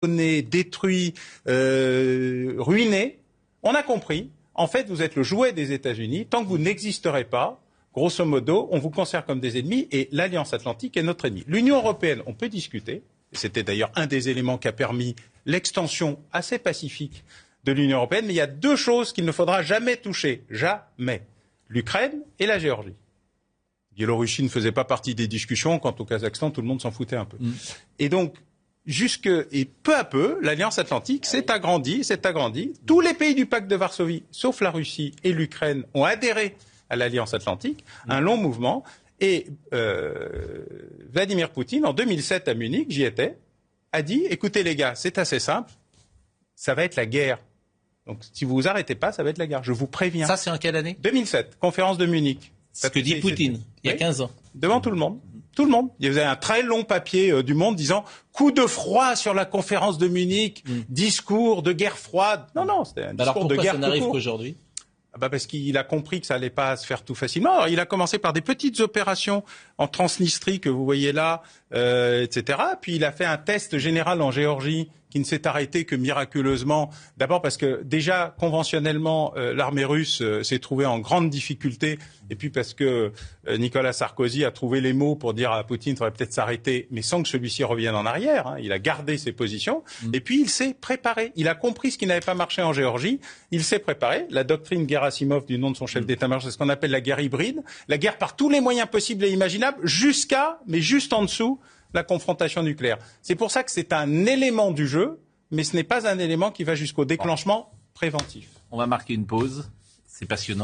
détruit, ruiné. On a compris. En fait, vous êtes le jouet des États-Unis. Tant que vous n'existerez pas, grosso modo, on vous considère comme des ennemis et l'Alliance Atlantique est notre ennemi. L'Union européenne, on peut discuter. C'était d'ailleurs un des éléments qui a permis l'extension assez pacifique de l'Union européenne. Mais il y a deux choses qu'il ne faudra jamais toucher. Jamais. L'Ukraine et la Géorgie. Biélorussie ne faisait pas partie des discussions. Quant au Kazakhstan, tout le monde s'en foutait un peu. Et donc, et peu à peu, l'Alliance Atlantique s'est agrandie. Tous les pays du pacte de Varsovie, sauf la Russie et l'Ukraine, ont adhéré à l'Alliance Atlantique. Un long mouvement. Et Vladimir Poutine, en 2007 à Munich, j'y étais, a dit, écoutez les gars, c'est assez simple, ça va être la guerre. Donc si vous vous arrêtez pas, ça va être la guerre. Je vous préviens. Ça, c'est en quelle année ? 2007, conférence de Munich. C'est ce que dit Poutine, il y a 15 ans. Devant tout le monde. Tout le monde. Il y avait un très long papier du Monde disant « Coup de froid sur la conférence de Munich, discours de guerre froide ». Non, c'était un discours de guerre. Alors pourquoi ça n'arrive qu'aujourd'hui ? Parce qu'il a compris que ça allait pas se faire tout facilement. Alors, il a commencé par des petites opérations en Transnistrie que vous voyez là, etc. Puis il a fait un test général en Géorgie qui ne s'est arrêté que miraculeusement. D'abord parce que déjà, conventionnellement, l'armée russe s'est trouvée en grande difficulté. Et puis parce que Nicolas Sarkozy a trouvé les mots pour dire à Poutine qu'il faudrait peut-être s'arrêter, mais sans que celui-ci revienne en arrière. Hein. Il a gardé ses positions. Et puis il s'est préparé. Il a compris ce qui n'avait pas marché en Géorgie. Il s'est préparé. La doctrine Gerasimov, du nom de son chef d'état-major, c'est ce qu'on appelle la guerre hybride. La guerre par tous les moyens possibles et imaginables, mais juste en dessous, la confrontation nucléaire. C'est pour ça que c'est un élément du jeu, mais ce n'est pas un élément qui va jusqu'au déclenchement préventif. On va marquer une pause. C'est passionnant.